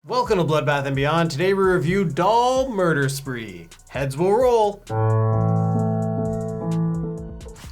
Welcome to Bloodbath and Beyond. Today we review Doll Murder Spree. Heads will roll.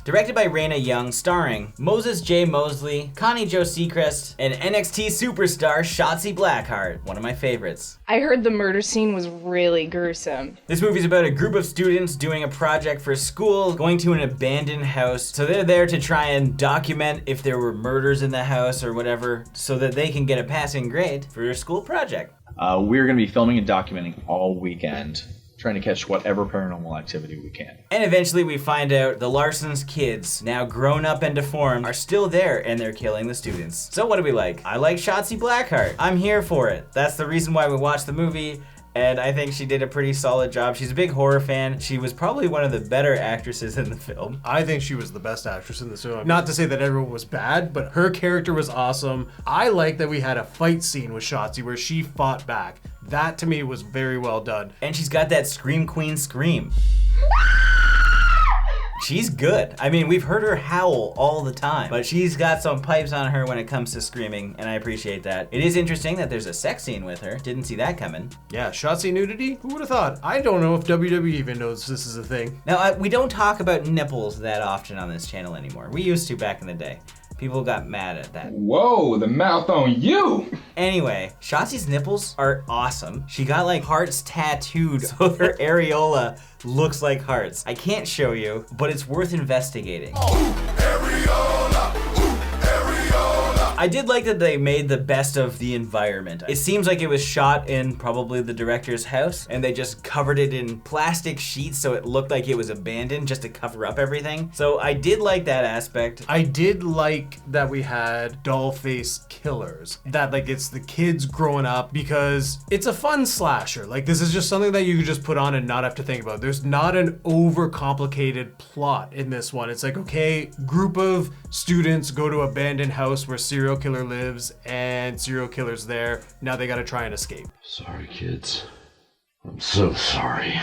Directed by Reyna Young, starring Moses J. Moseley, Connie Jo Sechrist, and NXT superstar Shotzi Blackheart, one of my favorites. I heard the murder scene was really gruesome. This movie's about a group of students doing a project for school, going to an abandoned house. So they're there to try and document if there were murders in the house or whatever, so that they can get a passing grade for their school project. We're going to be filming and documenting all weekend, trying to catch whatever paranormal activity we can. And eventually we find out the Larson's kids, now grown up and deformed, are still there and they're killing the students. So what do we like? I like Shotzi Blackheart. I'm here for it. That's the reason why we watched the movie. And I think she did a pretty solid job. She's a big horror fan. She was probably one of the better actresses in the film. I think she was the best actress in the film. Not to say that everyone was bad, but her character was awesome. I like that we had a fight scene with Shotzi where she fought back. That to me was very well done. And she's got that Scream Queen scream. She's good. I mean, we've heard her howl all the time, but she's got some pipes on her when it comes to screaming, and I appreciate that. It is interesting that there's a sex scene with her. Didn't see that coming. Yeah, Shotzi nudity? Who would have thought? I don't know if WWE even knows this is a thing. Now, we don't talk about nipples that often on this channel anymore. We used to back in the day. People got mad at that. Whoa, the mouth on you! Anyway, Shotzi's nipples are awesome. She got like hearts tattooed, so her areola looks like hearts. I can't show you, but it's worth investigating. I did like that they made the best of the environment. It seems like it was shot in probably the director's house, and they just covered it in plastic sheets so it looked like it was abandoned just to cover up everything. So I did like that aspect. I did like that we had doll face killers. That like it's the kids growing up, because it's a fun slasher. Like this is just something that you could just put on and not have to think about. There's not an overcomplicated plot in this one. It's like, okay, group of students go to abandoned house where serial killer lives and serial killer's there. Now they gotta try and escape. Sorry, kids. I'm so sorry.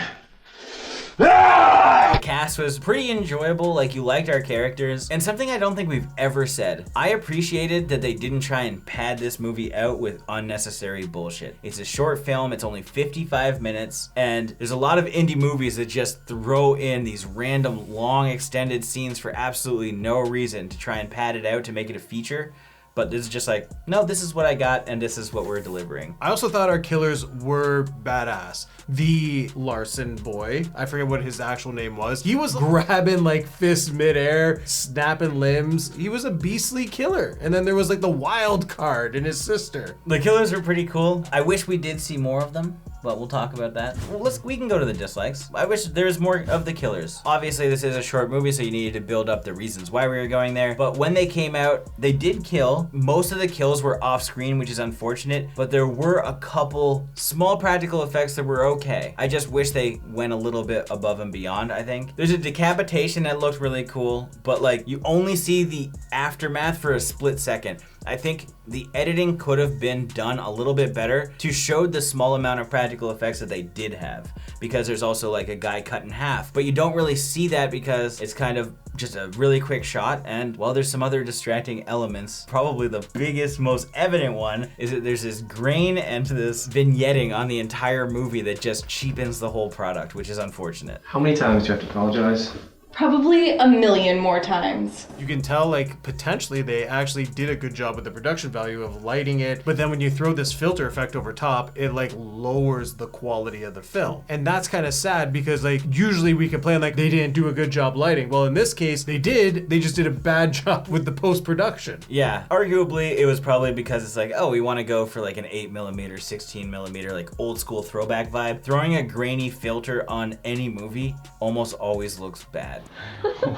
The cast was pretty enjoyable, like you liked our characters, and something I don't think we've ever said. I appreciated that they didn't try and pad this movie out with unnecessary bullshit. It's a short film, it's only 55 minutes, and there's a lot of indie movies that just throw in these random long extended scenes for absolutely no reason to try and pad it out to make it a feature. But this is just like, no, this is what I got and this is what we're delivering. I also thought our killers were badass. The Larson boy, I forget what his actual name was. He was grabbing like fists midair, snapping limbs. He was a beastly killer. And then there was like the wild card and his sister. The killers were pretty cool. I wish we did see more of them, but we'll talk about that. Well, we can go to the dislikes. I wish there was more of the killers. Obviously, this is a short movie, so you needed to build up the reasons why we were going there. But when they came out, they did kill. Most of the kills were off screen, which is unfortunate, but there were a couple small practical effects that were okay. I just wish they went a little bit above and beyond, I think. There's a decapitation that looked really cool, but like you only see the aftermath for a split second. I think the editing could have been done a little bit better to show the small amount of practical effects that they did have, because there's also like a guy cut in half, but you don't really see that because it's kind of just a really quick shot, and well, there's some other distracting elements. Probably the biggest, most evident one is that there's this grain and this vignetting on the entire movie that just cheapens the whole product, which is unfortunate. How many times do you have to apologize? Probably a million more times. You can tell like potentially they actually did a good job with the production value of lighting it, but then when you throw this filter effect over top, it like lowers the quality of the film. And that's kind of sad, because like usually we complain like they didn't do a good job lighting. Well, in this case they did, they just did a bad job with the post-production. Yeah, arguably it was probably because it's like, oh, we want to go for like an 8mm, 16mm, like old school throwback vibe. Throwing a grainy filter on any movie almost always looks bad.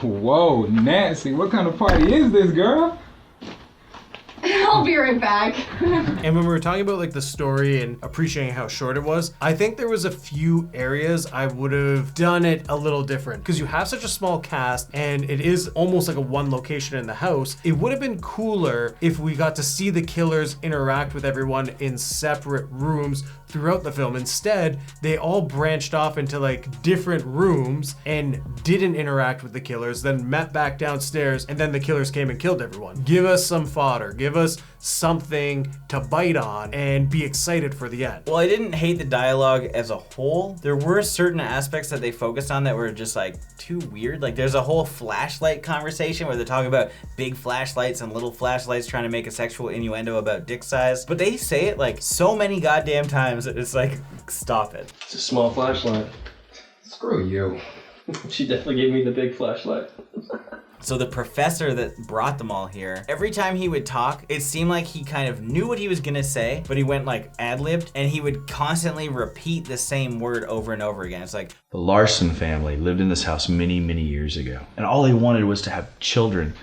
Whoa, Nancy, what kind of party is this, girl? I'll be right back. And when we were talking about like the story and appreciating how short it was, I think there was a few areas I would have done it a little different, because you have such a small cast and it is almost like a one location in the house. It would have been cooler if we got to see the killers interact with everyone in separate rooms throughout the film. Instead, they all branched off into like different rooms and didn't interact with the killers, then met back downstairs, and then the killers came and killed everyone. Give us some fodder. Give us something to bite on and be excited for the end. Well, I didn't hate the dialogue as a whole. There were certain aspects that they focused on that were just like too weird. Like there's a whole flashlight conversation where they're talking about big flashlights and little flashlights trying to make a sexual innuendo about dick size. But they say it like so many goddamn times that it's like, stop it. It's a small flashlight. Screw you. She definitely gave me the big flashlight. So the professor that brought them all here, every time he would talk, it seemed like he kind of knew what he was gonna say, but he went like ad-libbed, and he would constantly repeat the same word over and over again. It's like, The Larson family lived in this house many, many years ago. And all they wanted was to have children,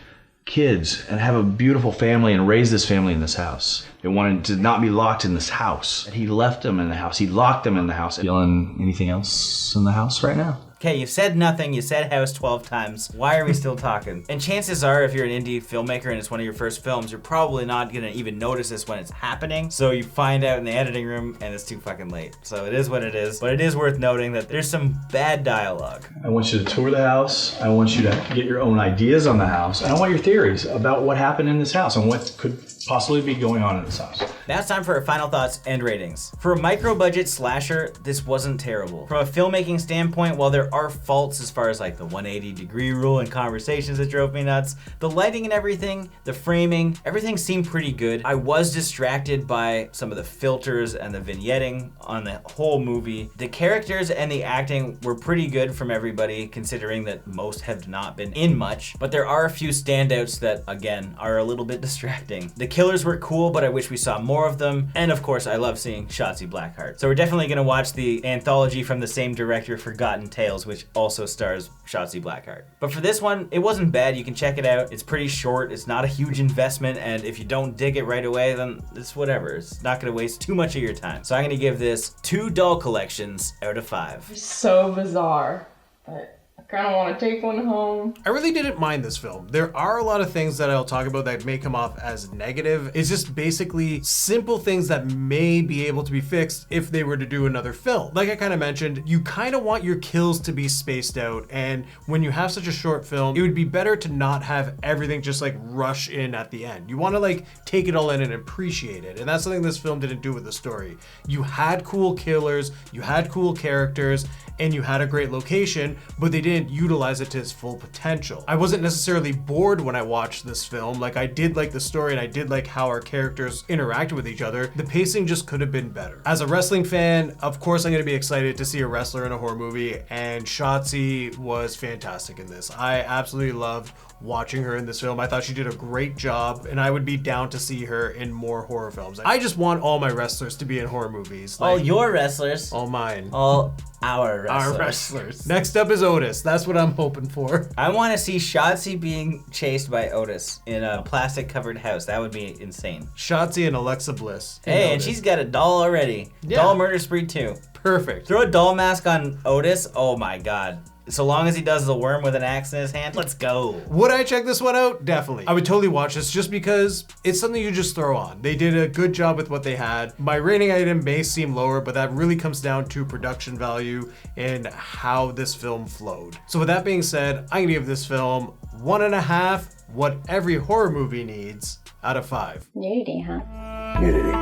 kids, and have a beautiful family and raise this family in this house. They wanted to not be locked in this house. And he left them in the house. He locked them in the house. Feeling anything else in the house right now? okay, you said nothing, you said house 12 times. Why are we still talking? And chances are, if you're an indie filmmaker and it's one of your first films, you're probably not gonna even notice this when it's happening. So you find out in the editing room and it's too fucking late. So it is what it is. But it is worth noting that there's some bad dialogue. I want you to tour the house. I want you to get your own ideas on the house. And I want your theories about what happened in this house and what could possibly be going on in this house. Now it's time for our final thoughts and ratings. For a micro-budget slasher, this wasn't terrible. From a filmmaking standpoint, while there are faults as far as like the 180-degree rule and conversations that drove me nuts, the lighting and everything, the framing, everything seemed pretty good. I was distracted by some of the filters and the vignetting on the whole movie. The characters and the acting were pretty good from everybody, considering that most have not been in much, but there are a few standouts that, again, are a little bit distracting. The killers were cool, but I wish we saw more of them. And of course, I love seeing Shotzi Blackheart. So we're definitely gonna watch the anthology from the same director, Forgotten Tales, which also stars Shotzi Blackheart. But for this one, it wasn't bad. You can check it out. It's pretty short. It's not a huge investment. And if you don't dig it right away, then it's whatever. It's not gonna waste too much of your time. So I'm gonna give this 2 doll collections out of 5. So bizarre, but I kind of want to take one home. I really didn't mind this film. There are a lot of things that I'll talk about that may come off as negative. It's just basically simple things that may be able to be fixed if they were to do another film. Like I kind of mentioned, you kind of want your kills to be spaced out, and when you have such a short film, it would be better to not have everything just like rush in at the end. You want to like take it all in and appreciate it, and that's something this film didn't do with the story. You had cool killers, you had cool characters, and you had a great location, but they didn't utilize it to its full potential. I wasn't necessarily bored when I watched this film. Like, I did like the story and I did like how our characters interacted with each other. The pacing just could have been better. As a wrestling fan, of course I'm gonna be excited to see a wrestler in a horror movie, and Shotzi was fantastic in this. I absolutely loved watching her in this film. I thought she did a great job, and I would be down to see her in more horror films. I just want all my wrestlers to be in horror movies. All your wrestlers. All mine. All our wrestlers. Our wrestlers. Next up is Otis. That's what I'm hoping for. I want to see Shotzi being chased by Otis in a plastic covered house. That would be insane. Shotzi and Alexa Bliss. Hey, and she's got a doll already. Yeah. Doll Murder Spree 2. Perfect. Throw a doll mask on Otis. Oh my God. So long as he does the worm with an axe in his hand, let's go. Would I check this one out? Definitely. I would totally watch this just because it's something you just throw on. They did a good job with what they had. My rating item may seem lower, but that really comes down to production value and how this film flowed. So with that being said, I'm gonna give this film 1.5 what every horror movie needs out of 5. Nudity, huh? Nudity.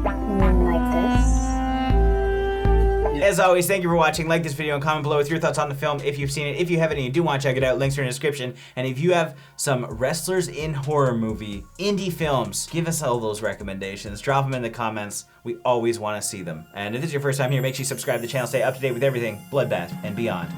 Like this. As always, thank you for watching. Like this video and comment below with your thoughts on the film if you've seen it. If you haven't and you do want to check it out, links are in the description. And if you have some wrestlers in horror movie, indie films, give us all those recommendations. Drop them in the comments. We always want to see them. And if this is your first time here, make sure you subscribe to the channel, stay up to date with everything Bloodbath and beyond.